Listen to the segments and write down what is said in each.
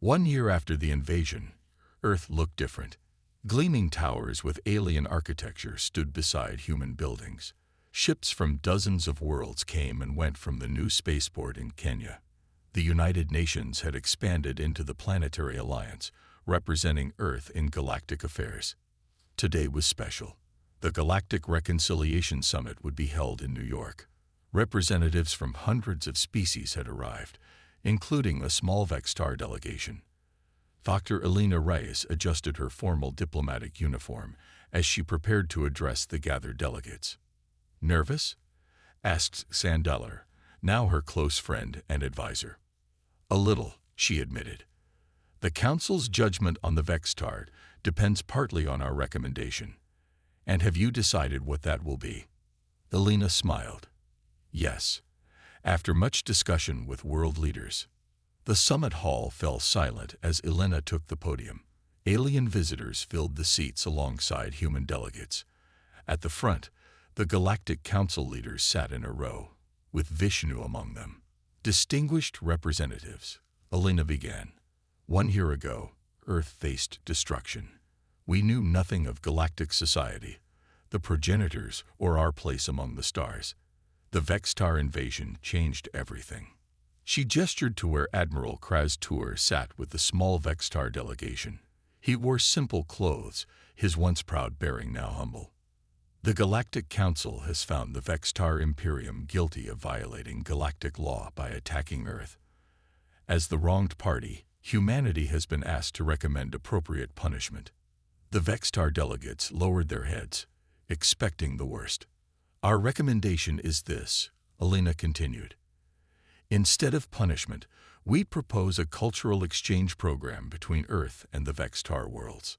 1 year after the invasion, Earth looked different. Gleaming towers with alien architecture stood beside human buildings. Ships from dozens of worlds came and went from the new spaceport in Kenya. The United Nations had expanded into the Planetary Alliance, representing Earth in galactic affairs. Today was special. The Galactic Reconciliation Summit would be held in New York. Representatives from hundreds of species had arrived, including a small Vextar delegation. Dr. Elena Reyes adjusted her formal diplomatic uniform as she prepared to address the gathered delegates. "Nervous?" asked Sandeller, now her close friend and advisor. "A little," she admitted. "The Council's judgment on the Vextar depends partly on our recommendation. And have you decided what that will be?" Elena smiled. "Yes." After much discussion with world leaders, the summit hall fell silent as Elena took the podium. Alien visitors filled the seats alongside human delegates. At the front, the Galactic Council leaders sat in a row, with Vishnu among them. "Distinguished representatives," Elena began. "1 year ago, Earth faced destruction. We knew nothing of galactic society, the progenitors, or our place among the stars. The Vextar invasion changed everything." She gestured to where Admiral Kraz-Tur sat with the small Vextar delegation. He wore simple clothes, his once proud bearing now humble. "The Galactic Council has found the Vextar Imperium guilty of violating galactic law by attacking Earth. As the wronged party, humanity has been asked to recommend appropriate punishment." The Vextar delegates lowered their heads, expecting the worst. "Our recommendation is this," Elena continued. "Instead of punishment, we propose a cultural exchange program between Earth and the Vextar worlds."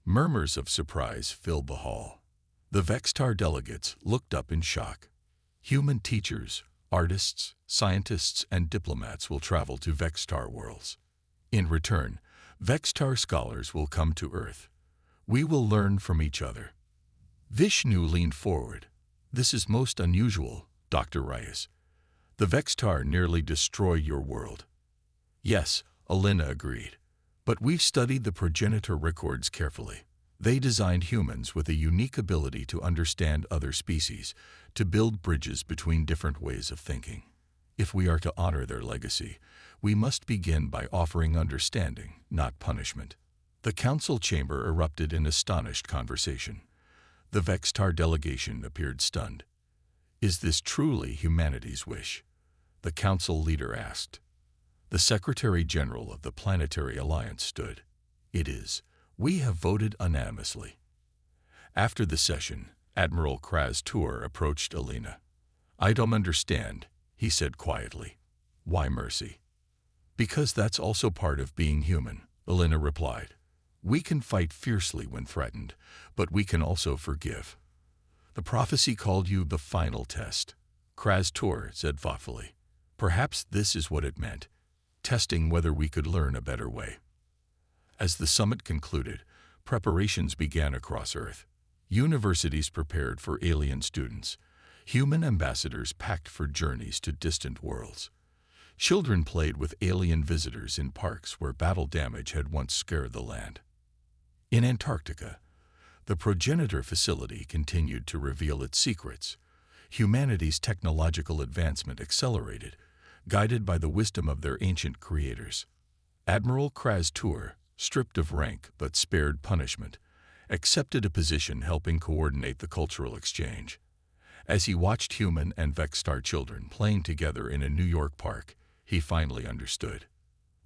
Murmurs of surprise filled the hall. The Vextar delegates looked up in shock. Human teachers, artists, scientists, and diplomats will travel to Vextar worlds. In return, Vextar scholars will come to Earth. We will learn from each other. Vishnu leaned forward. "This is most unusual, Dr. Reyes. The Vextar nearly destroy your world." "Yes," Elena agreed. "But we've studied the progenitor records carefully. They designed humans with a unique ability to understand other species, to build bridges between different ways of thinking. If we are to honor their legacy, we must begin by offering understanding, not punishment." The council chamber erupted in astonished conversation. The Vextar delegation appeared stunned. "Is this truly humanity's wish?" the council leader asked. The Secretary General of the Planetary Alliance stood. "It is. We have voted unanimously." After the session, Admiral Kraz-Tur approached Elena. "I don't understand," he said quietly. "Why mercy?" "Because that's also part of being human," Elena replied. "We can fight fiercely when threatened, but we can also forgive." "The prophecy called you the final test," Kraz-Tur said thoughtfully. "Perhaps this is what it meant, testing whether we could learn a better way." As the summit concluded, preparations began across Earth. Universities prepared for alien students. Human ambassadors packed for journeys to distant worlds. Children played with alien visitors in parks where battle damage had once scared the land. In Antarctica, the progenitor facility continued to reveal its secrets. Humanity's technological advancement accelerated, guided by the wisdom of their ancient creators. Admiral Kraz-Tur, stripped of rank but spared punishment, accepted a position helping coordinate the cultural exchange. As he watched human and Vextar children playing together in a New York park, he finally understood.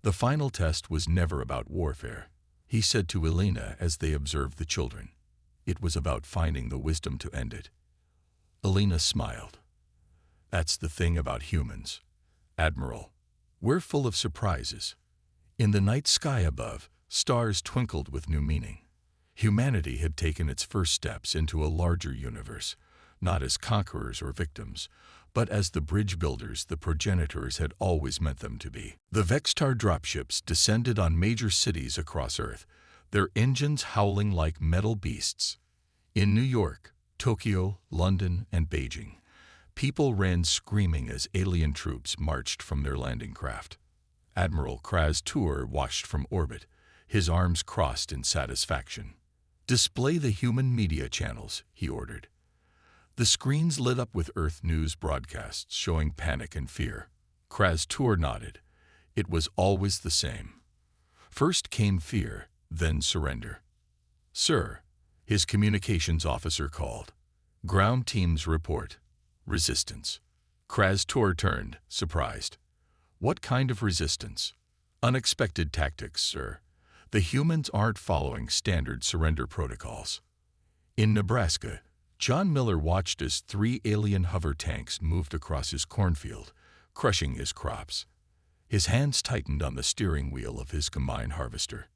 The final test was never about warfare, he said to Elena as they observed the children. It was about finding the wisdom to end it. Elena smiled. "That's the thing about humans, Admiral. We're full of surprises." In the night sky above, stars twinkled with new meaning. Humanity had taken its first steps into a larger universe, not as conquerors or victims, but as the bridge builders the progenitors had always meant them to be. The Vextar dropships descended on major cities across Earth, their engines howling like metal beasts. In New York, Tokyo, London, and Beijing, people ran screaming as alien troops marched from their landing craft. Admiral Kraz-Tur watched from orbit, his arms crossed in satisfaction. "Display the human media channels," he ordered. The screens lit up with Earth news broadcasts showing panic and fear. Kraz-Tur nodded. It was always the same. First came fear, then surrender. "Sir," his communications officer called. "Ground teams report. Resistance." Kraz-Tur turned, surprised. "What kind of resistance?" "Unexpected tactics, sir. The humans aren't following standard surrender protocols." In Nebraska, John Miller watched as 3 alien hover tanks moved across his cornfield, crushing his crops. His hands tightened on the steering wheel of his combine harvester.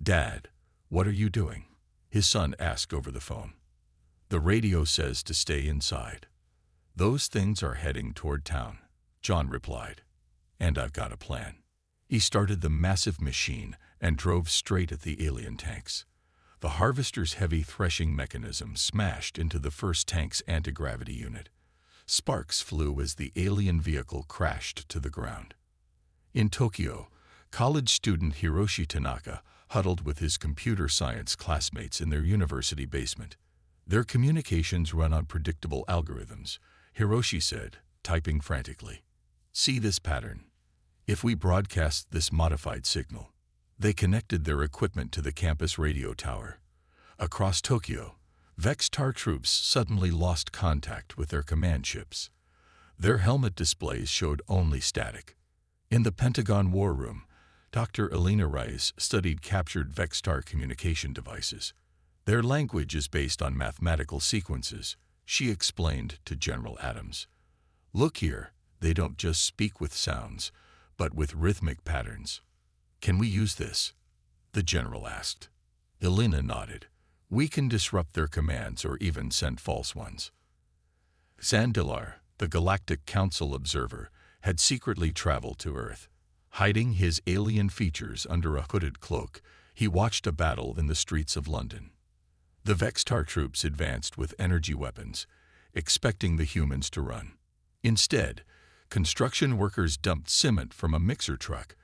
"Dad, what are you doing?" his son asked over the phone. "The radio says to stay inside." "Those things are heading toward town," John replied. "And I've got a plan." He started the massive machine and drove straight at the alien tanks. The harvester's heavy threshing mechanism smashed into the first tank's anti-gravity unit. Sparks flew as the alien vehicle crashed to the ground. In Tokyo, college student Hiroshi Tanaka huddled with his computer science classmates in their university basement. "Their communications run on predictable algorithms," Hiroshi said, typing frantically. "See this pattern. If we broadcast this modified signal." They connected their equipment to the campus radio tower. Across Tokyo, Vextar troops suddenly lost contact with their command ships. Their helmet displays showed only static. In the Pentagon War Room, Dr. Elena Rice studied captured Vextar communication devices. "Their language is based on mathematical sequences," she explained to General Adams. "Look here, they don't just speak with sounds, but with rhythmic patterns." "Can we use this?" the general asked. Elena nodded. "We can disrupt their commands or even send false ones." Zandilar, the Galactic Council observer, had secretly traveled to Earth. Hiding his alien features under a hooded cloak, he watched a battle in the streets of London. The Vextar troops advanced with energy weapons, expecting the humans to run. Instead, construction workers dumped cement from a mixer truck,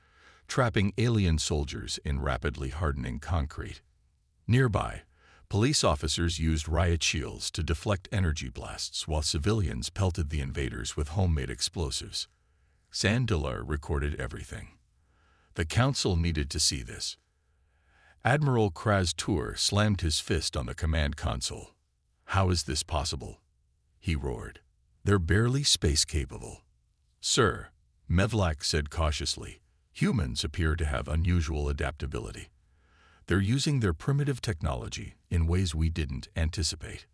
trapping alien soldiers in rapidly hardening concrete. Nearby, police officers used riot shields to deflect energy blasts while civilians pelted the invaders with homemade explosives. Zandilar recorded everything. The council needed to see this. Admiral Kraz-Tur slammed his fist on the command console. "How is this possible?" he roared. "They're barely space-capable." "Sir," Mevlak said cautiously, "humans appear to have unusual adaptability. They're using their primitive technology in ways we didn't anticipate."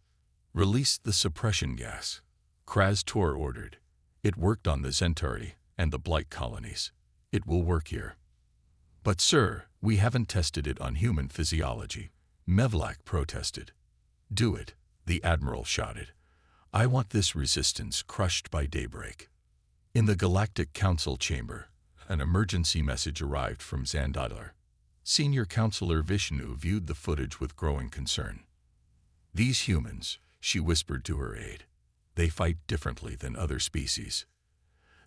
"Release the suppression gas," Kraz-Tur ordered. "It worked on the Centauri and the Blight colonies. It will work here." "But sir, we haven't tested it on human physiology," Mevlak protested. "Do it," the admiral shouted. "I want this resistance crushed by daybreak." In the Galactic Council chamber, an emergency message arrived from Zandilar. Senior Counselor Vishnu viewed the footage with growing concern. "These humans," she whispered to her aide, "they fight differently than other species."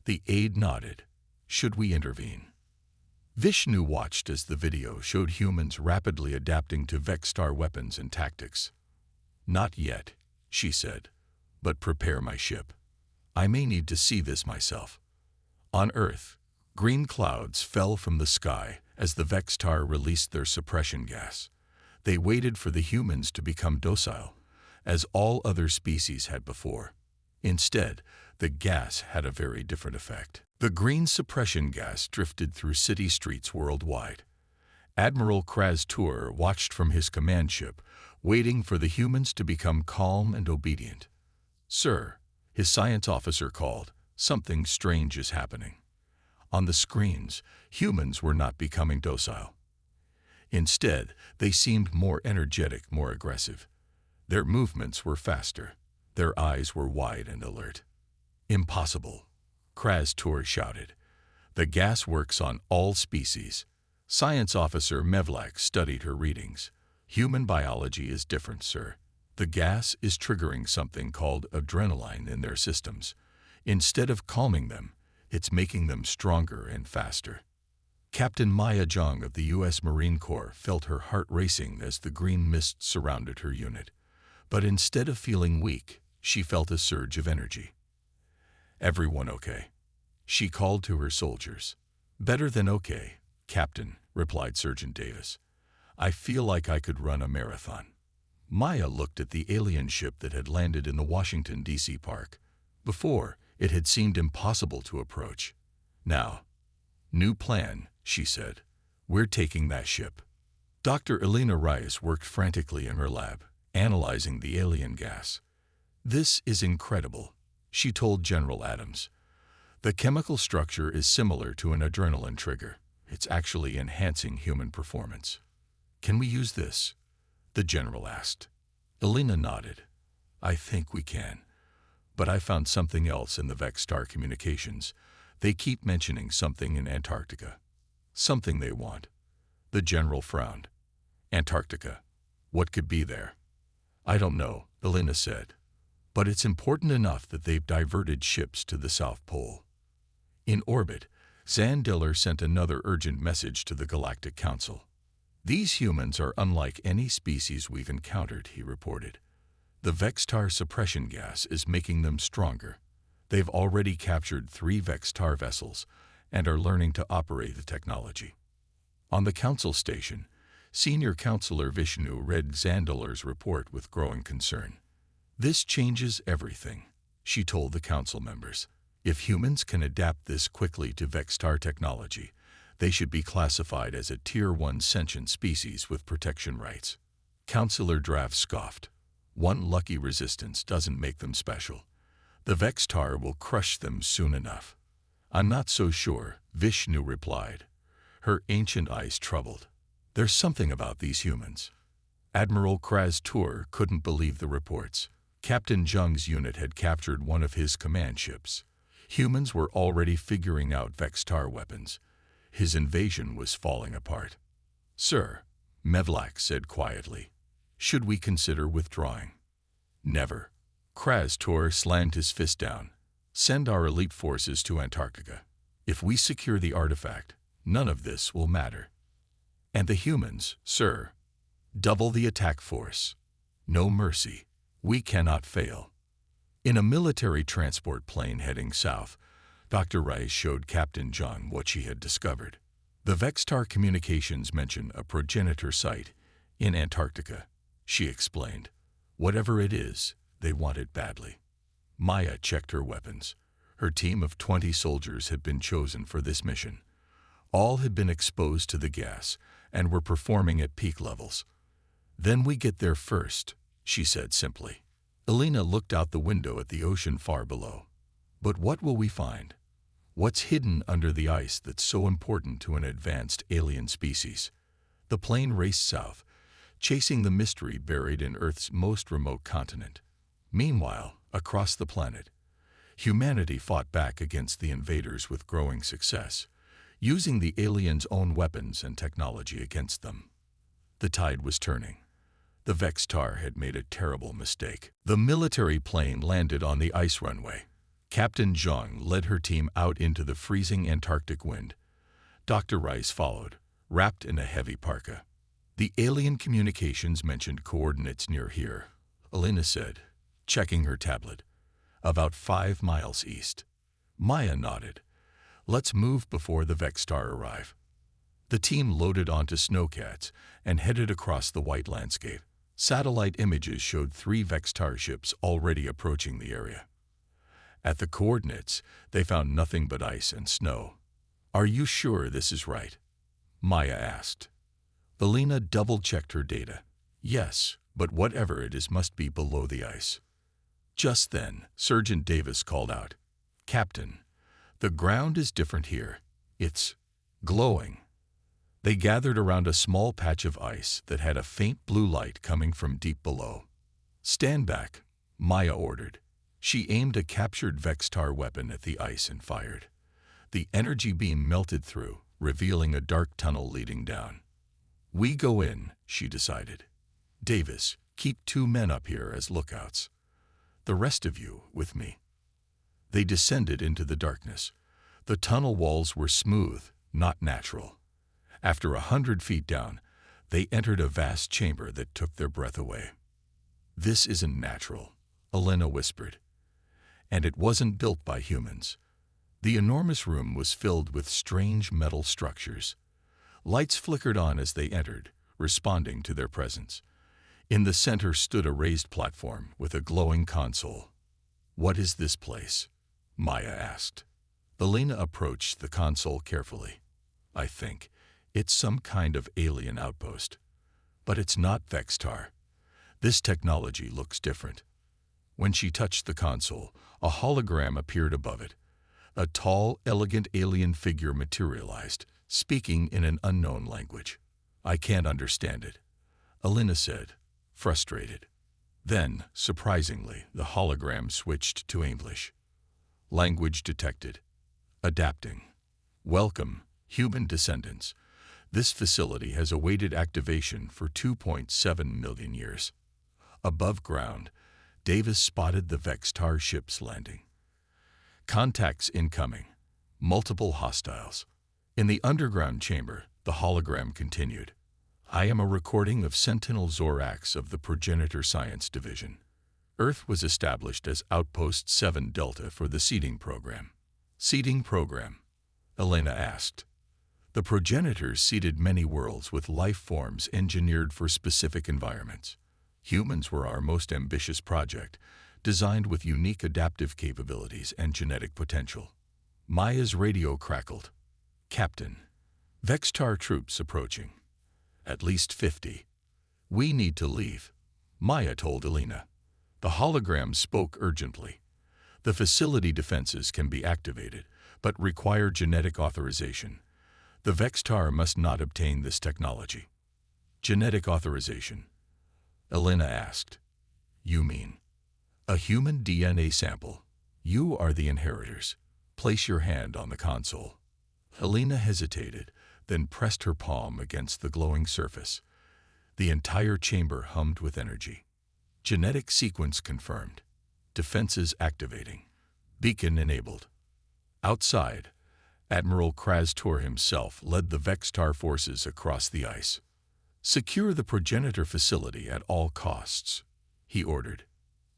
The aide nodded. "Should we intervene?" Vishnu watched as the video showed humans rapidly adapting to Vextar weapons and tactics. "Not yet," she said, "but prepare my ship. I may need to see this myself." On Earth, green clouds fell from the sky as the Vextar released their suppression gas. They waited for the humans to become docile, as all other species had before. Instead, the gas had a very different effect. The green suppression gas drifted through city streets worldwide. Admiral Kraz-Tur watched from his command ship, waiting for the humans to become calm and obedient. "Sir," his science officer called, "something strange is happening." On the screens, humans were not becoming docile. Instead, they seemed more energetic, more aggressive. Their movements were faster. Their eyes were wide and alert. "Impossible," Kraz-Tur shouted. "The gas works on all species." Science officer Mevlak studied her readings. "Human biology is different, sir. The gas is triggering something called adrenaline in their systems. Instead of calming them, it's making them stronger and faster." Captain Maya Jung of the U.S. Marine Corps felt her heart racing as the green mist surrounded her unit. But instead of feeling weak, she felt a surge of energy. "Everyone okay?" she called to her soldiers. "Better than okay, Captain," replied Sergeant Davis. "I feel like I could run a marathon." Maya looked at the alien ship that had landed in the Washington, D.C. park. Before, it had seemed impossible to approach. "Now, new plan," she said. "We're taking that ship." Dr. Elena Rice worked frantically in her lab, analyzing the alien gas. "This is incredible," she told General Adams. "The chemical structure is similar to an adrenaline trigger. It's actually enhancing human performance." "Can we use this?" the general asked. Elena nodded. "I think we can. But I found something else in the Vextar communications. They keep mentioning something in Antarctica. Something they want." The general frowned. "Antarctica? What could be there?" "I don't know," Elena said. "But it's important enough that they've diverted ships to the South Pole." In orbit, Zandiller sent another urgent message to the Galactic Council. "These humans are unlike any species we've encountered," he reported. "The Vextar suppression gas is making them stronger. They've already captured 3 Vextar vessels and are learning to operate the technology." On the council station, Senior Counselor Vishnu read Zandiller's report with growing concern. "This changes everything," she told the council members. "If humans can adapt this quickly to Vextar technology, they should be classified as a Tier 1 sentient species with protection rights." Counselor Draft scoffed. "One lucky resistance doesn't make them special. The Vextar will crush them soon enough." "I'm not so sure," Vishnu replied, her ancient eyes troubled. "There's something about these humans." Admiral Kraz Tur couldn't believe the reports. Captain Jung's unit had captured one of his command ships. Humans were already figuring out Vextar weapons. His invasion was falling apart. "Sir," Mevlak said quietly, "should we consider withdrawing?" "Never." Kraz Tur slammed his fist down. "Send our elite forces to Antarctica. If we secure the artifact, none of this will matter." "And the humans, sir?" "Double the attack force. No mercy. We cannot fail." In a military transport plane heading south, Dr. Rice showed Captain Jung what she had discovered. "The Vextar communications mention a progenitor site in Antarctica," she explained. "Whatever it is, they want it badly." Maya checked her weapons. Her team of 20 soldiers had been chosen for this mission. All had been exposed to the gas and were performing at peak levels. "Then we get there first," she said simply. Elena looked out the window at the ocean far below. "But what will we find? What's hidden under the ice that's so important to an advanced alien species?" The plane raced south, chasing the mystery buried in Earth's most remote continent. Meanwhile, across the planet, humanity fought back against the invaders with growing success, using the aliens' own weapons and technology against them. The tide was turning. The Vextar had made a terrible mistake. The military plane landed on the ice runway. Captain Jung led her team out into the freezing Antarctic wind. Dr. Rice followed, wrapped in a heavy parka. "The alien communications mentioned coordinates near here," Elena said, checking her tablet. "About 5 miles east." Maya nodded. "Let's move before the Vextar arrive." The team loaded onto snowcats and headed across the white landscape. Satellite images showed 3 Vextar ships already approaching the area. At the coordinates, they found nothing but ice and snow. "Are you sure this is right?" Maya asked. Elena double-checked her data. "Yes, but whatever it is must be below the ice." Just then, Sergeant Davis called out, "Captain, the ground is different here. It's glowing." They gathered around a small patch of ice that had a faint blue light coming from deep below. "Stand back," Maya ordered. She aimed a captured Vextar weapon at the ice and fired. The energy beam melted through, revealing a dark tunnel leading down. "We go in," she decided. "Davis, keep 2 men up here as lookouts. The rest of you with me." They descended into the darkness. The tunnel walls were smooth, not natural. After 100 feet down, they entered a vast chamber that took their breath away. "This isn't natural," Elena whispered. And it wasn't built by humans. The enormous room was filled with strange metal structures. Lights flickered on as they entered, responding to their presence. In the center stood a raised platform with a glowing console. "What is this place?" Maya asked. Elena approached the console carefully. "I think it's some kind of alien outpost. But it's not Vextar. This technology looks different." When she touched the console, a hologram appeared above it. A tall, elegant alien figure materialized, speaking in an unknown language. "I can't understand it," Elena said, frustrated. Then, surprisingly, the hologram switched to English. Language detected. Adapting. "Welcome, human descendants. This facility has awaited activation for 2.7 million years." Above ground, Davis spotted the Vextar ships landing. Contacts incoming. Multiple hostiles. In the underground chamber, the hologram continued. "I am a recording of Sentinel Zorax of the Progenitor Science Division. Earth was established as Outpost 7 Delta for the seeding program." "Seeding program?" Elena asked. "The progenitors seeded many worlds with life forms engineered for specific environments. Humans were our most ambitious project, designed with unique adaptive capabilities and genetic potential." Maya's radio crackled. "Captain, Vextar troops approaching. At least 50. We need to leave," Maya told Elena. The hologram spoke urgently. "The facility defenses can be activated, but require genetic authorization. The Vextar must not obtain this technology." "Genetic authorization?" Elena asked. "You mean a human DNA sample? You are the inheritors. Place your hand on the console." Elena hesitated, then pressed her palm against the glowing surface. The entire chamber hummed with energy. Genetic sequence confirmed. Defenses activating. Beacon enabled. Outside, Admiral Krastor himself led the Vextar forces across the ice. "Secure the progenitor facility at all costs," he ordered.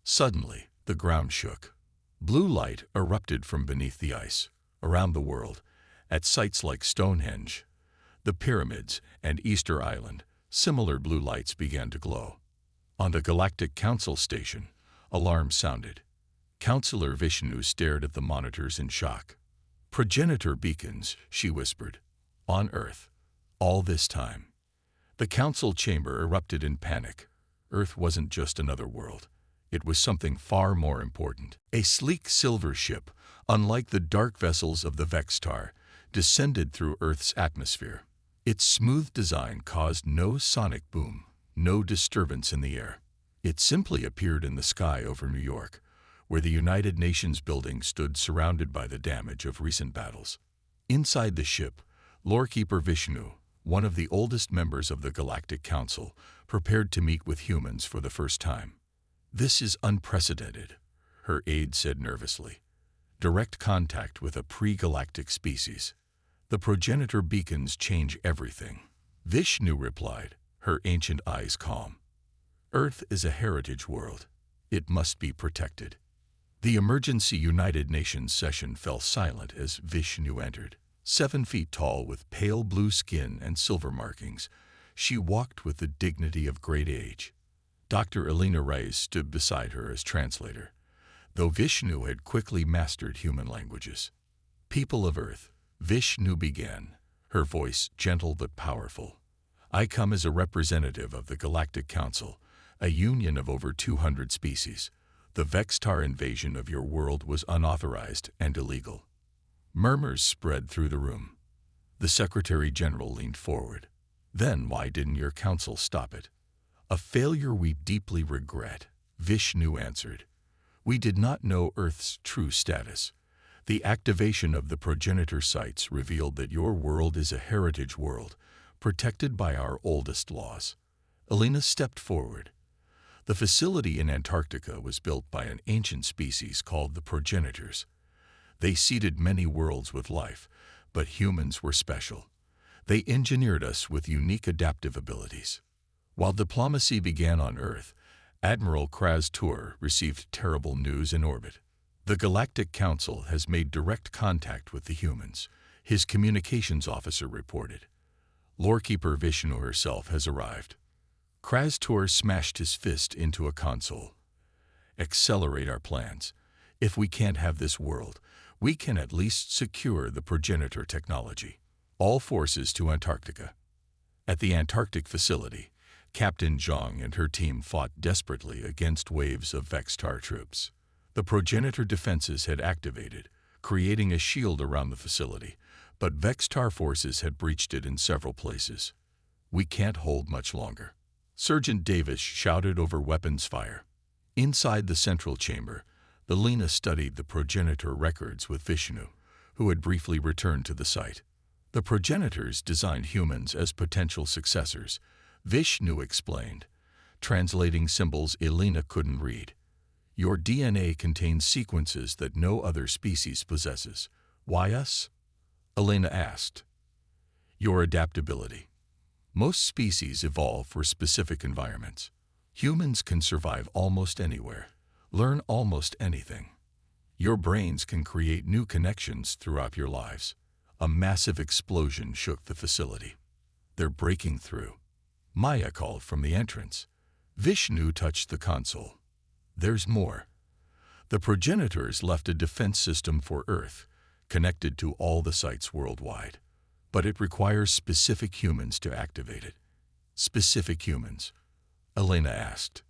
Suddenly, the ground shook. Blue light erupted from beneath the ice. Around the world, at sites like Stonehenge, the pyramids, and Easter Island, similar blue lights began to glow. On the Galactic Council station, alarm sounded. Counselor Vishnu stared at the monitors in shock. "Progenitor beacons," she whispered. "On Earth. All this time." The council chamber erupted in panic. Earth wasn't just another world. It was something far more important. A sleek silver ship, unlike the dark vessels of the Vextar, descended through Earth's atmosphere. Its smooth design caused no sonic boom, no disturbance in the air. It simply appeared in the sky over New York, where the United Nations building stood surrounded by the damage of recent battles. Inside the ship, Lorekeeper Vishnu, one of the oldest members of the Galactic Council, prepared to meet with humans for the first time. "This is unprecedented," her aide said nervously. "Direct contact with a pre-galactic species. The progenitor beacons change everything." Vishnu replied, her ancient eyes calm. "Earth is a heritage world. It must be protected." The emergency United Nations session fell silent as Vishnu entered. 7 feet tall with pale blue skin and silver markings, she walked with the dignity of great age. Dr. Elena Reyes stood beside her as translator, though Vishnu had quickly mastered human languages. "People of Earth," Vishnu began, her voice gentle but powerful. "I come as a representative of the Galactic Council, a union of over 200 species. The Vextar invasion of your world was unauthorized and illegal." Murmurs spread through the room. The Secretary General leaned forward. "Then why didn't your council stop it?" "A failure we deeply regret," Vishnu answered. "We did not know Earth's true status. The activation of the progenitor sites revealed that your world is a heritage world, protected by our oldest laws." Elena stepped forward. The facility in Antarctica was built by an ancient species called the progenitors. They seeded many worlds with life, but humans were special. They engineered us with unique adaptive abilities. While diplomacy began on Earth, Admiral Kraz Tur received terrible news in orbit. The Galactic Council has made direct contact with the humans, his communications officer reported. Lorekeeper Vishnu herself has arrived. Kraz Tur smashed his fist into a console. Accelerate our plans. If we can't have this world, we can at least secure the progenitor technology. All forces to Antarctica. At the Antarctic facility, Captain Zhang and her team fought desperately against waves of Vextar troops. The progenitor defenses had activated, creating a shield around the facility, but Vextar forces had breached it in several places. We can't hold much longer. Sergeant Davis shouted over weapons fire. Inside the central chamber, Elena studied the progenitor records with Vishnu, who had briefly returned to the site. The progenitors designed humans as potential successors, Vishnu explained, translating symbols Elena couldn't read. Your DNA contains sequences that no other species possesses. Why us? Elena asked. Your adaptability. Most species evolve for specific environments. Humans can survive almost anywhere, learn almost anything. Your brains can create new connections throughout your lives. A massive explosion shook the facility. They're breaking through. Maya called from the entrance. Vishnu touched the console. There's more. The progenitors left a defense system for Earth, connected to all the sites worldwide. But it requires specific humans to activate it. Specific humans? Elena asked.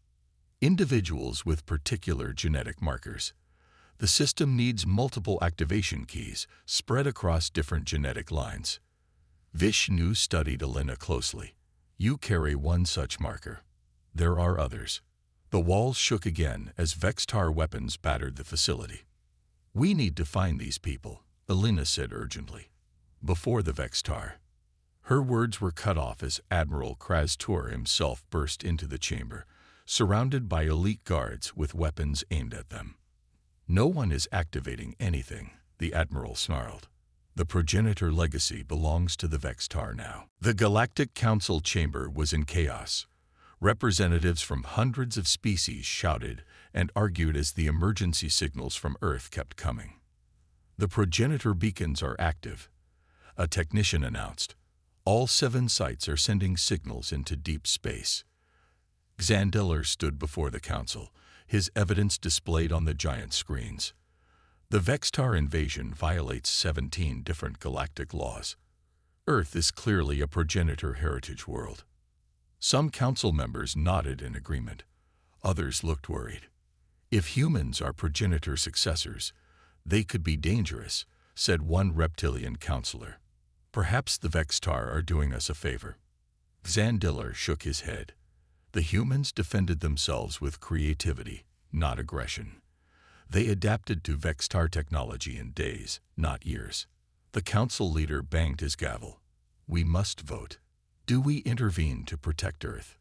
Individuals with particular genetic markers. The system needs multiple activation keys spread across different genetic lines. Vishnu studied Elena closely. You carry one such marker. There are others. The walls shook again as Vextar weapons battered the facility. We need to find these people, Elena said urgently. Before the Vextar. Her words were cut off as Admiral Kraz Tur himself burst into the chamber, surrounded by elite guards with weapons aimed at them. No one is activating anything, the Admiral snarled. The progenitor legacy belongs to the Vextar now. The Galactic Council chamber was in chaos. Representatives from hundreds of species shouted and argued as the emergency signals from Earth kept coming. The progenitor beacons are active, a technician announced. All 7 sites are sending signals into deep space. Xandiller stood before the council, his evidence displayed on the giant screens. The Vextar invasion violates 17 different galactic laws. Earth is clearly a progenitor heritage world. Some council members nodded in agreement. Others looked worried. If humans are progenitor successors, they could be dangerous, said one reptilian counselor. Perhaps the Vextar are doing us a favor. Xandiller shook his head. The humans defended themselves with creativity, not aggression. They adapted to Vextar technology in days, not years. The council leader banged his gavel. We must vote. Do we intervene to protect Earth?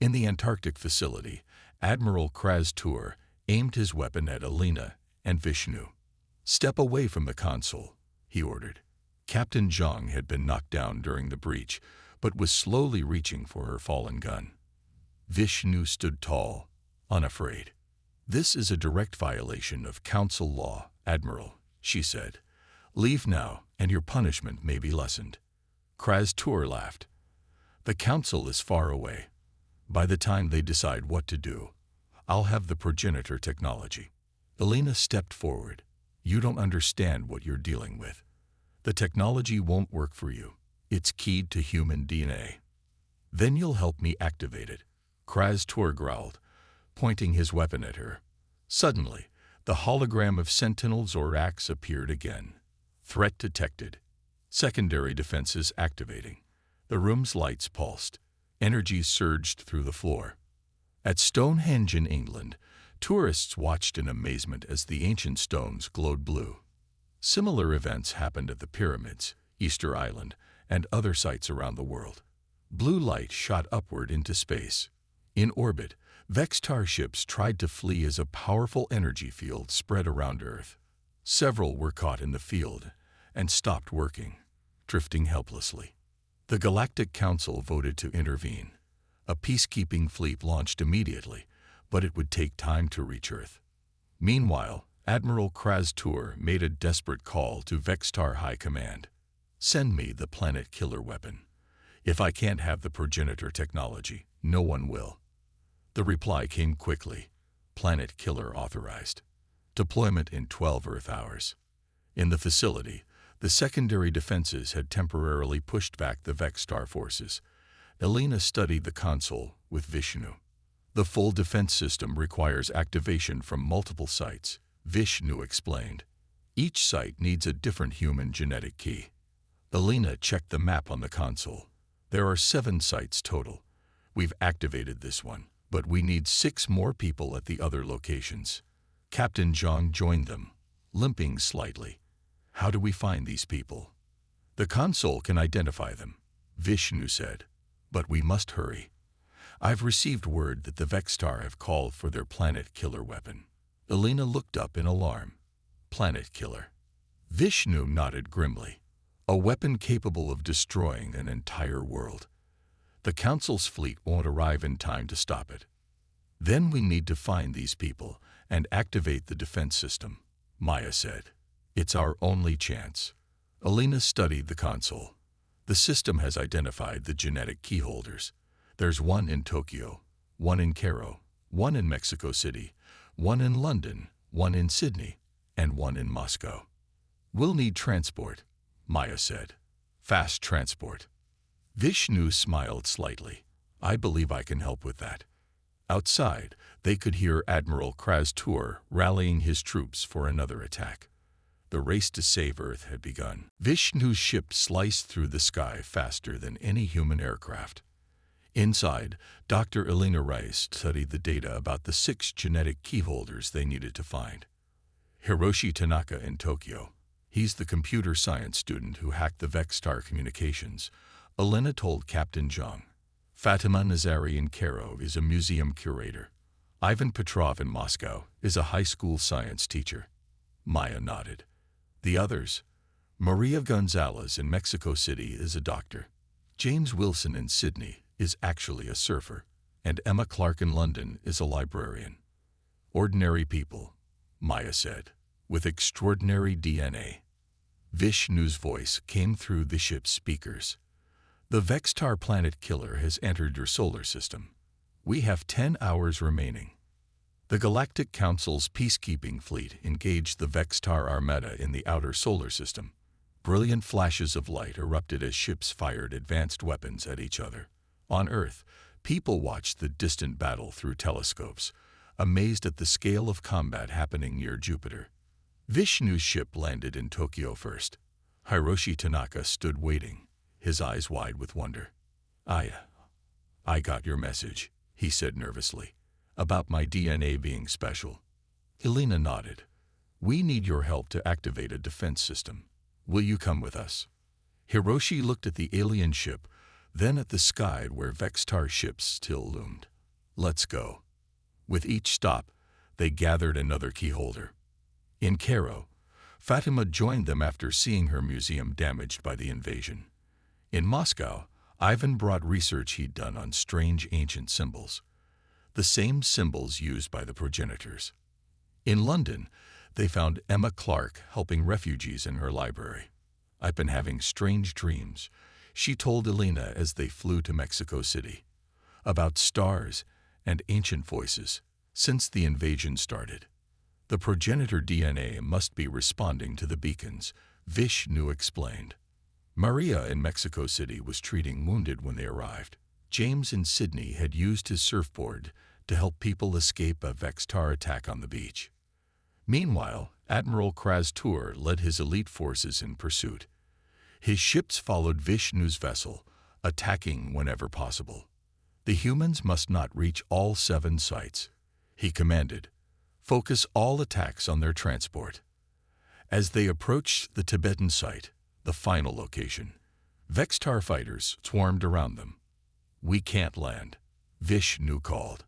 In the Antarctic facility, Admiral Kraz Tur aimed his weapon at Elena and Vishnu. Step away from the console, he ordered. Captain Zhang had been knocked down during the breach, but was slowly reaching for her fallen gun. Vishnu stood tall, unafraid. This is a direct violation of council law, Admiral, she said. Leave now, and your punishment may be lessened. Kraz Tur laughed. The council is far away. By the time they decide what to do, I'll have the progenitor technology. Elena stepped forward. You don't understand what you're dealing with. The technology won't work for you. It's keyed to human DNA. Then you'll help me activate it, Kraz Tur growled, pointing his weapon at her. Suddenly, the hologram of Sentinels or Orcs appeared again. Threat detected. Secondary defenses activating. The room's lights pulsed. Energy surged through the floor. At Stonehenge in England, tourists watched in amazement as the ancient stones glowed blue. Similar events happened at the pyramids, Easter Island, and other sites around the world. Blue light shot upward into space. In orbit, Vextar ships tried to flee as a powerful energy field spread around Earth. Several were caught in the field and stopped working, drifting helplessly. The Galactic Council voted to intervene. A peacekeeping fleet launched immediately, but it would take time to reach Earth. Meanwhile, Admiral Kraz-Tur made a desperate call to Vextar High Command. "Send me the planet killer weapon. If I can't have the progenitor technology, no one will." The reply came quickly. "Planet killer authorized. Deployment in 12 Earth hours." In the facility, the secondary defenses had temporarily pushed back the Vextar forces. Elena studied the console with Vishnu. "The full defense system requires activation from multiple sites," Vishnu explained. "Each site needs a different human genetic key." Elena checked the map on the console. "There are 7 sites total. We've activated this one, but we need 6 more people at the other locations." Captain Zhang joined them, limping slightly. "How do we find these people?" "The console can identify them," Vishnu said. "But we must hurry. I've received word that the Vextar have called for their planet killer weapon." Elena looked up in alarm. "Planet killer?" Vishnu nodded grimly. "A weapon capable of destroying an entire world. The Council's fleet won't arrive in time to stop it." "Then we need to find these people and activate the defense system," Maya said. "It's our only chance." Elena studied the console. "The system has identified the genetic key holders. There's one in Tokyo, one in Cairo, one in Mexico City, one in London, one in Sydney, and one in Moscow." "We'll need transport," Maya said. "Fast transport." Vishnu smiled slightly. "I believe I can help with that." Outside, they could hear Admiral Kraz-Tur rallying his troops for another attack. The race to save Earth had begun. Vishnu's ship sliced through the sky faster than any human aircraft. Inside, Dr. Elena Rice studied the data about the 6 genetic key holders they needed to find. Hiroshi Tanaka in Tokyo. He's the computer science student who hacked the Vextar communications, Elena told Captain Zhang. Fatima Nazari in Cairo is a museum curator. Ivan Petrov in Moscow is a high school science teacher. Maya nodded. The others? Maria Gonzalez in Mexico City is a doctor. James Wilson in Sydney is actually a surfer, and Emma Clark in London is a librarian. "Ordinary people," Maya said, "with extraordinary DNA." Vishnu's voice came through the ship's speakers. "The Vextar planet killer has entered your solar system. We have 10 hours remaining." The Galactic Council's peacekeeping fleet engaged the Vextar Armada in the outer solar system. Brilliant flashes of light erupted as ships fired advanced weapons at each other. On Earth, people watched the distant battle through telescopes, amazed at the scale of combat happening near Jupiter. Vishnu's ship landed in Tokyo first. Hiroshi Tanaka stood waiting, his eyes wide with wonder. I got your message," he said nervously, "about my DNA being special." Elena nodded. "We need your help to activate a defense system. Will you come with us?" Hiroshi looked at the alien ship, then at the sky where Vextar ships still loomed. "Let's go." With each stop, they gathered another keyholder. In Cairo, Fatima joined them after seeing her museum damaged by the invasion. In Moscow, Ivan brought research he'd done on strange ancient symbols, the same symbols used by the progenitors. In London, they found Emma Clark helping refugees in her library. "I've been having strange dreams," she told Elena as they flew to Mexico City, "about stars and ancient voices since the invasion started. The progenitor DNA must be responding to the beacons," Vishnu explained. Maria in Mexico City was treating wounded when they arrived. James in Sydney had used his surfboard to help people escape a Vextar attack on the beach. Meanwhile, Admiral Kraz-Tur led his elite forces in pursuit. His ships followed Vishnu's vessel, attacking whenever possible. The humans must not reach all 7 sites, he commanded. Focus all attacks on their transport. As they approached the Tibetan site, the final location, Vextar fighters swarmed around them. "We can't land," Vishnu called.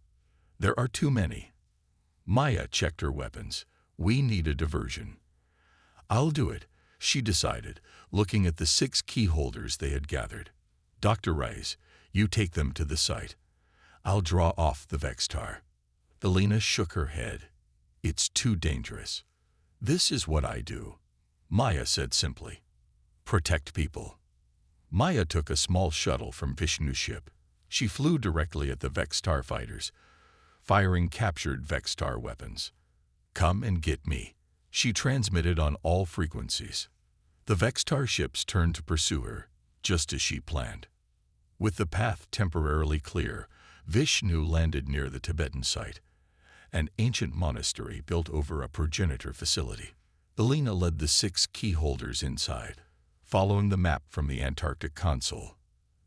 "There are too many." Maya checked her weapons. "We need a diversion." "I'll do it," she decided, looking at the 6 key holders they had gathered. Dr. Rice, you take them to the site. I'll draw off the Vextar. Elena shook her head. It's too dangerous. This is what I do, Maya said simply. Protect people. Maya took a small shuttle from Vishnu's ship. She flew directly at the Vextar fighters, firing captured Vextar weapons. Come and get me, she transmitted on all frequencies. The Vextar ships turned to pursue her, just as she planned. With the path temporarily clear, Vishnu landed near the Tibetan site, an ancient monastery built over a progenitor facility. Elena led the 6 key holders inside, following the map from the Antarctic console.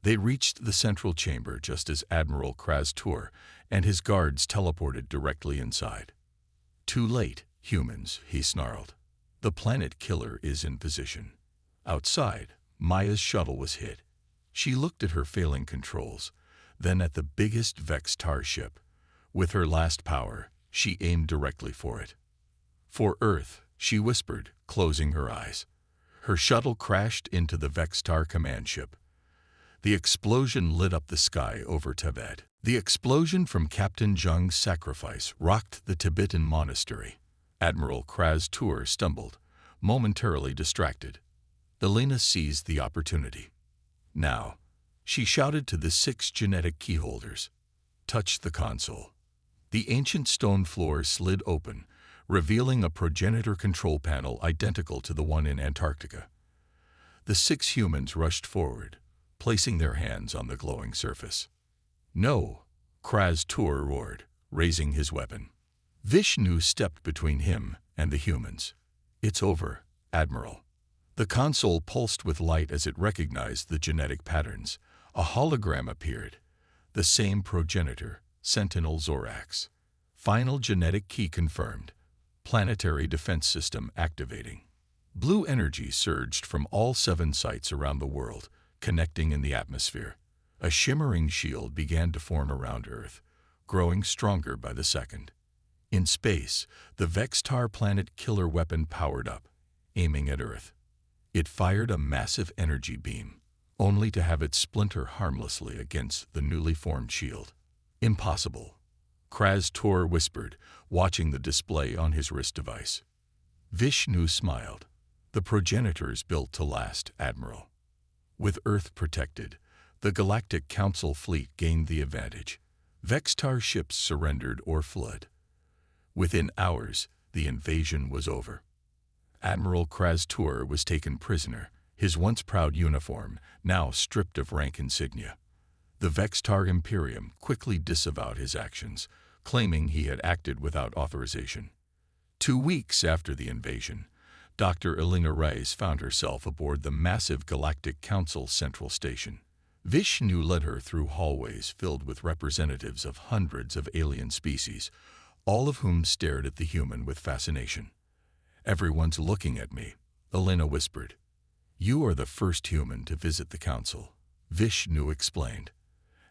They reached the central chamber just as Admiral Krastur and his guards teleported directly inside. Too late, humans, he snarled. The planet killer is in position. Outside, Maya's shuttle was hit. She looked at her failing controls, then at the biggest Vextar ship. With her last power, she aimed directly for it. For Earth, she whispered, closing her eyes. Her shuttle crashed into the Vextar command ship. The explosion lit up the sky over Tibet. The explosion from Captain Zheng's sacrifice rocked the Tibetan monastery. Admiral Krastur stumbled, momentarily distracted. Elena seized the opportunity. Now, she shouted to the 6 genetic keyholders. Touch the console. The ancient stone floor slid open, revealing a progenitor control panel identical to the one in Antarctica. The 6 humans rushed forward, placing their hands on the glowing surface. No, Krastur roared, raising his weapon. Vishnu stepped between him and the humans. It's over, Admiral. The console pulsed with light as it recognized the genetic patterns. A hologram appeared. The same progenitor, Sentinel Zorax. Final genetic key confirmed. Planetary defense system activating. Blue energy surged from all 7 sites around the world, connecting in the atmosphere. A shimmering shield began to form around Earth, growing stronger by the second. In space, the Vextar planet killer weapon powered up, aiming at Earth. It fired a massive energy beam, only to have it splinter harmlessly against the newly formed shield. Impossible, Krastur whispered, watching the display on his wrist device. Vishnu smiled. The progenitors built to last, Admiral. With Earth protected, the Galactic Council fleet gained the advantage. Vextar ships surrendered or fled. Within hours, the invasion was over. Admiral Krastur was taken prisoner, his once proud uniform now stripped of rank insignia. The Vextar Imperium quickly disavowed his actions, claiming he had acted without authorization. 2 weeks after the invasion, Dr. Elena Rice found herself aboard the massive Galactic Council Central Station. Vishnu led her through hallways filled with representatives of hundreds of alien species, all of whom stared at the human with fascination. Everyone's looking at me, Elena whispered. You are the first human to visit the council, Vishnu explained.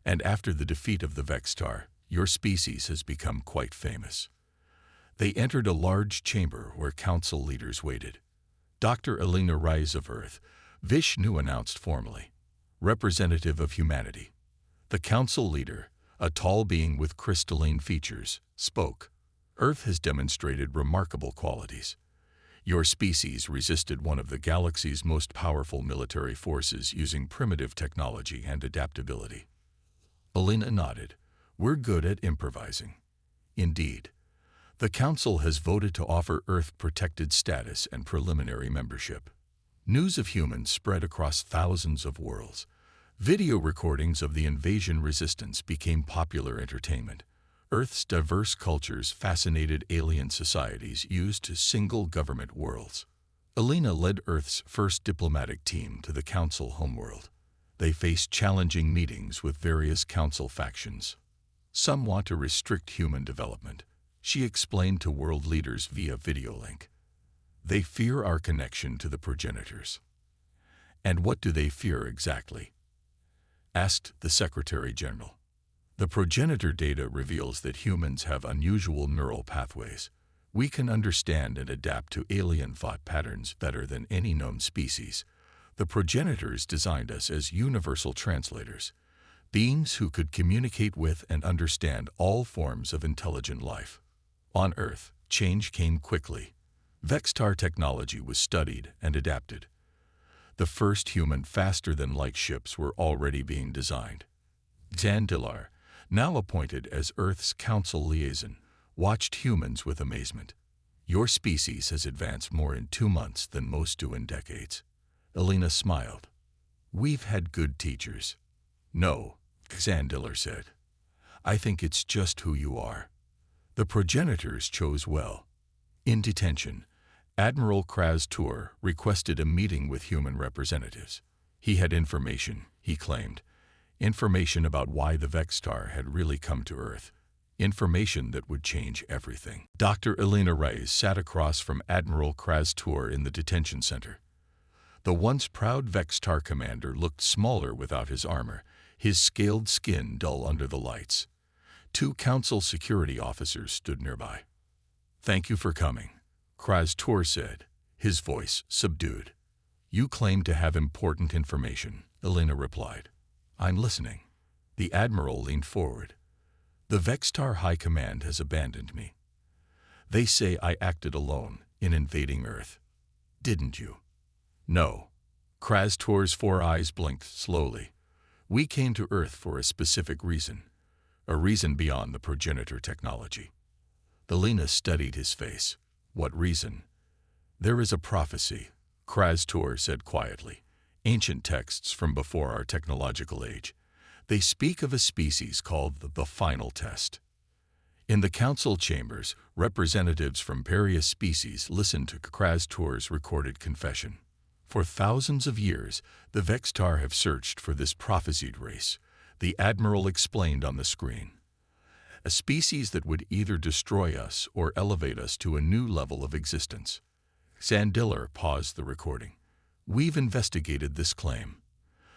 And after the defeat of the Vextar, your species has become quite famous. They entered a large chamber where council leaders waited. Dr. Elena Rice of Earth, Vishnu announced formally. Representative of humanity. The council leader, a tall being with crystalline features, spoke. Earth has demonstrated remarkable qualities. Your species resisted one of the galaxy's most powerful military forces using primitive technology and adaptability. Elena nodded. We're good at improvising. Indeed. The Council has voted to offer Earth-protected status and preliminary membership. News of humans spread across thousands of worlds. Video recordings of the invasion resistance became popular entertainment. Earth's diverse cultures fascinated alien societies used to single government worlds. Elena led Earth's first diplomatic team to the Council homeworld. They faced challenging meetings with various Council factions. Some want to restrict human development, she explained to world leaders via video link. They fear our connection to the progenitors. And what do they fear exactly? Asked the Secretary General. The progenitor data reveals that humans have unusual neural pathways. We can understand and adapt to alien thought patterns better than any known species. The progenitors designed us as universal translators, beings who could communicate with and understand all forms of intelligent life. On Earth, change came quickly. Vextar technology was studied and adapted. The first human faster-than-light ships were already being designed. Zandilar, now appointed as Earth's council liaison, watched humans with amazement. Your species has advanced more in 2 months than most do in decades. Elena smiled. We've had good teachers. No, Zandilar said. I think it's just who you are. The progenitors chose well. In detention, Admiral Kraz-Tur requested a meeting with human representatives. He had information, he claimed. Information about why the Vextar had really come to Earth. Information that would change everything. Dr. Elena Reyes sat across from Admiral Kraz-Tur in the detention center. The once proud Vextar commander looked smaller without his armor, his scaled skin dull under the lights. 2 council security officers stood nearby. Thank you for coming, Kraz-Tur said, his voice subdued. You claim to have important information, Elena replied. I'm listening. The admiral leaned forward. The Vextar High Command has abandoned me. They say I acted alone in invading Earth. Didn't you? No. Kraz-Tur's 4 eyes blinked slowly. We came to Earth for a specific reason. A reason beyond the progenitor technology. Elena studied his face. What reason? There is a prophecy, Kraz-Tur said quietly. Ancient texts from before our technological age. They speak of a species called the final test. In the council chambers, representatives from various species listened to Kraz-Tur's recorded confession. For thousands of years, the Vextar have searched for this prophesied race, the admiral explained on the screen. A species that would either destroy us or elevate us to a new level of existence. Zandilar paused the recording. We've investigated this claim.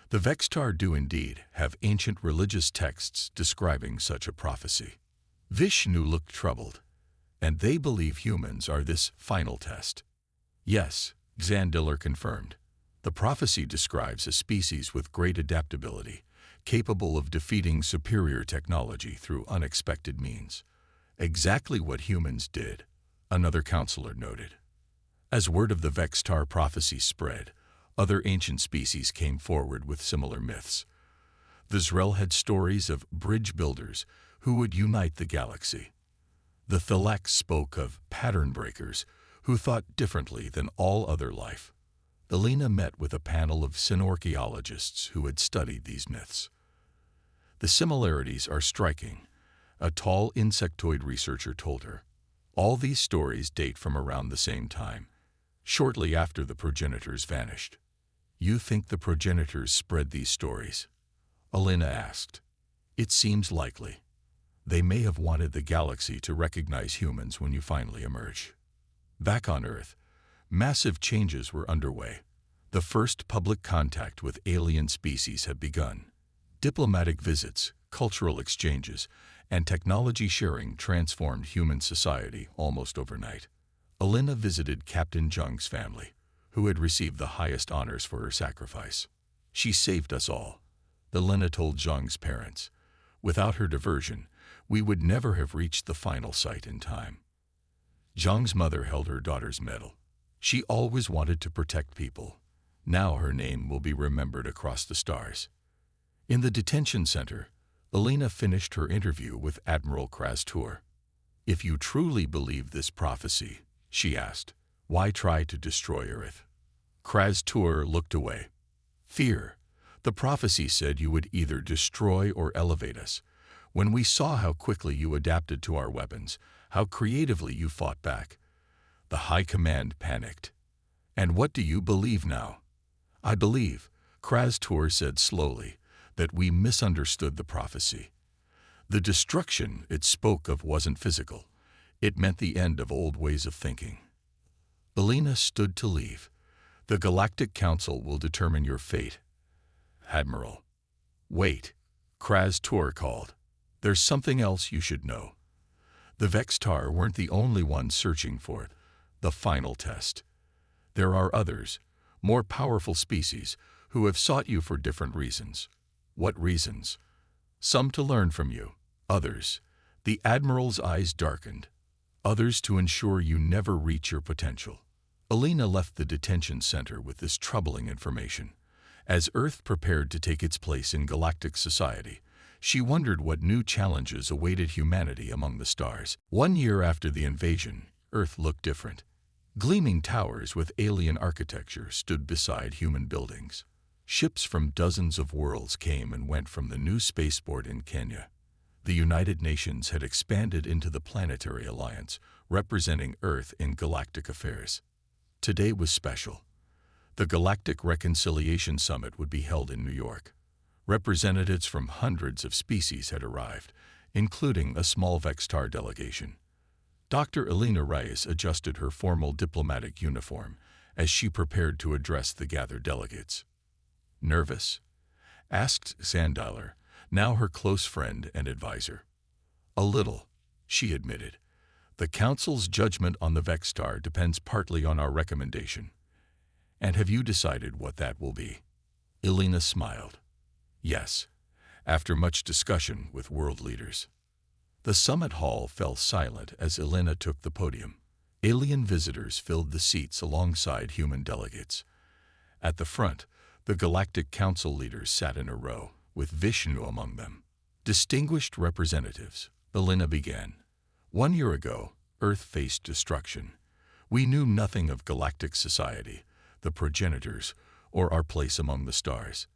The Vextar do indeed have ancient religious texts describing such a prophecy. Vishnu looked troubled. And they believe humans are this final test. Yes, Zandilar confirmed. The prophecy describes a species with great adaptability, capable of defeating superior technology through unexpected means. Exactly what humans did, another counselor noted. As word of the Vextar prophecy spread, other ancient species came forward with similar myths. Vizrel had stories of bridge builders who would unite the galaxy. The Thalaks spoke of pattern breakers who thought differently than all other life. Elena met with a panel of synorchaeologists who had studied these myths. The similarities are striking, a tall insectoid researcher told her. All these stories date from around the same time, shortly after the progenitors vanished. You think the progenitors spread these stories? Elena asked. It seems likely. They may have wanted the galaxy to recognize humans when you finally emerge. Back on Earth, massive changes were underway. The first public contact with alien species had begun. Diplomatic visits, cultural exchanges, and technology sharing transformed human society almost overnight. Elena visited Captain Jung's family, who had received the highest honors for her sacrifice. She saved us all, Elena told Jung's parents. Without her diversion, we would never have reached the final site in time. Jung's mother held her daughter's medal. She always wanted to protect people. Now her name will be remembered across the stars. In the detention center, Elena finished her interview with Admiral Kraz-Tur. If you truly believe this prophecy, she asked, why try to destroy Earth? Kraz-Tur looked away. Fear. The prophecy said you would either destroy or elevate us. When we saw how quickly you adapted to our weapons, how creatively you fought back, the High Command panicked. And what do you believe now? I believe, Kraz-Tur said slowly, that we misunderstood the prophecy. The destruction it spoke of wasn't physical. It meant the end of old ways of thinking. Elena stood to leave. The Galactic Council will determine your fate. Admiral. Wait, Kraz-Tur called. There's something else you should know. The Vextar weren't the only ones searching for it, the final test. There are others, more powerful species who have sought you for different reasons. What reasons? Some to learn from you, others. The Admiral's eyes darkened. Others to ensure you never reach your potential. Alina left the detention center with this troubling information. As Earth prepared to take its place in galactic society, she wondered what new challenges awaited humanity among the stars. 1 year after the invasion, Earth looked different. Gleaming towers with alien architecture stood beside human buildings. Ships from dozens of worlds came and went from the new spaceport in Kenya. The United Nations had expanded into the Planetary Alliance, representing Earth in galactic affairs. Today was special. The Galactic Reconciliation Summit would be held in New York. Representatives from hundreds of species had arrived, including a small Vextar delegation. Dr. Alina Reyes adjusted her formal diplomatic uniform as she prepared to address the gathered delegates. Nervous? Asked Sandiler, now her close friend and advisor. A little, she admitted. The Council's judgment on the Vextar depends partly on our recommendation. And have you decided what that will be? Alina smiled. Yes, after much discussion with world leaders. The summit hall fell silent as Alina took the podium. Alien visitors filled the seats alongside human delegates. At the front, the Galactic Council leaders sat in a row, with Vishnu among them. Distinguished representatives, Alina began. 1 year ago, Earth faced destruction. We knew nothing of galactic society, the progenitors, or our place among the stars.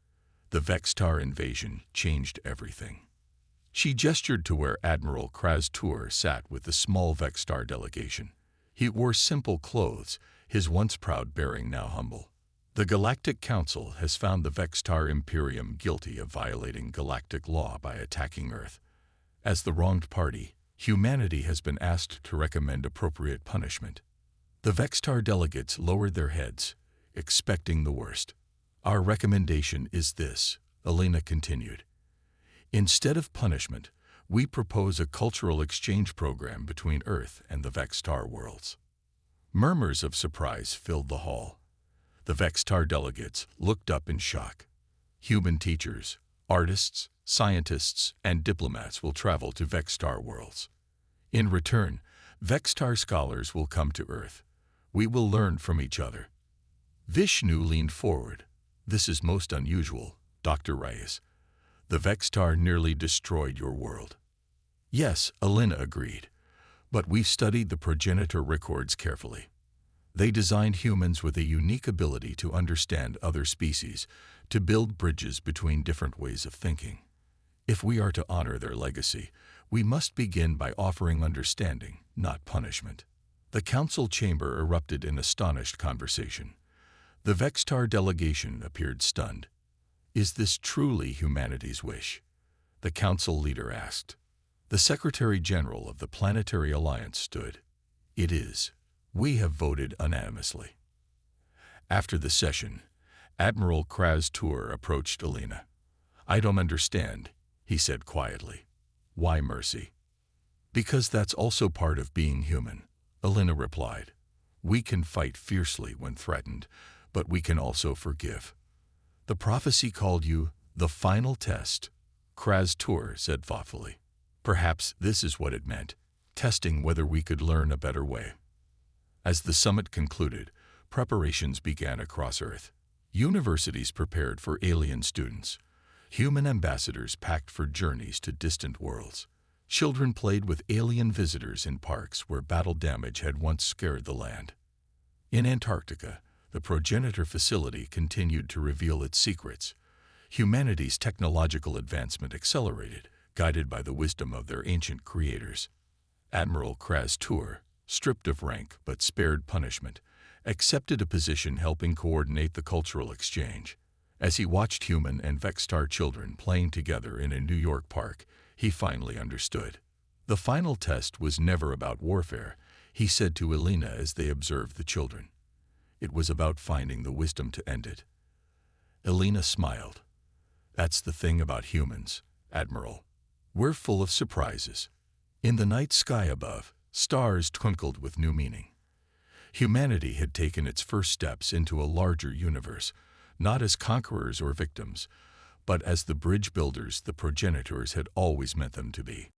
The Vextar invasion changed everything. She gestured to where Admiral Kraz-Tur sat with the small Vextar delegation. He wore simple clothes, his once proud bearing now humble. The Galactic Council has found the Vextar Imperium guilty of violating galactic law by attacking Earth. As the wronged party, humanity has been asked to recommend appropriate punishment. The Vextar delegates lowered their heads, expecting the worst. Our recommendation is this, Alina continued. Instead of punishment, we propose a cultural exchange program between Earth and the Vextar worlds. Murmurs of surprise filled the hall. The Vextar delegates looked up in shock. Human teachers, artists, scientists, and diplomats will travel to Vextar worlds. In return, Vextar scholars will come to Earth. We will learn from each other. Vishnu leaned forward. This is most unusual, Dr. Reyes. The Vextar nearly destroyed your world. Yes, Alina agreed, but we've studied the progenitor records carefully. They designed humans with a unique ability to understand other species, to build bridges between different ways of thinking. If we are to honor their legacy, we must begin by offering understanding, not punishment. The council chamber erupted in astonished conversation. The Vextar delegation appeared stunned. Is this truly humanity's wish? The council leader asked. The Secretary General of the Planetary Alliance stood. It is. We have voted unanimously. After the session, Admiral Kraz-Tur approached Alina. I don't understand, he said quietly. Why mercy? Because that's also part of being human, Alina replied. We can fight fiercely when threatened, but we can also forgive. The prophecy called you the final test, Kraz-Tur said thoughtfully. Perhaps this is what it meant, testing whether we could learn a better way. As the summit concluded, preparations began across Earth. Universities prepared for alien students. Human ambassadors packed for journeys to distant worlds. Children played with alien visitors in parks where battle damage had once scared the land. In Antarctica, the progenitor facility continued to reveal its secrets. Humanity's technological advancement accelerated, guided by the wisdom of their ancient creators. Admiral Kraz-Tur, stripped of rank but spared punishment, accepted a position helping coordinate the cultural exchange. As he watched human and Vextar children playing together in a New York park, he finally understood. The final test was never about warfare, he said to Alina as they observed the children. It was about finding the wisdom to end it. Alina smiled. That's the thing about humans, Admiral. We're full of surprises. In the night sky above, stars twinkled with new meaning. Humanity had taken its first steps into a larger universe, not as conquerors or victims, but as the bridge builders the progenitors had always meant them to be.